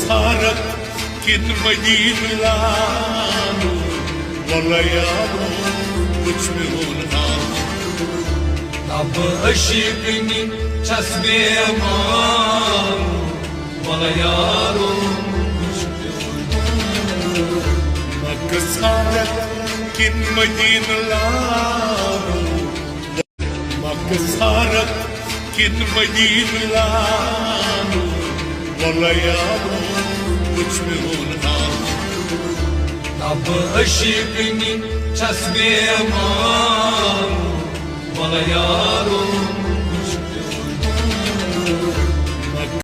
صارت كن مدينة والله يا وجمهون طب اشيقني چسبي امان والله يارو مكة صارت كن مدينة مكة صارت كن مدينة والله يا وجمهون طب اشيقني چسبي امان والله يارو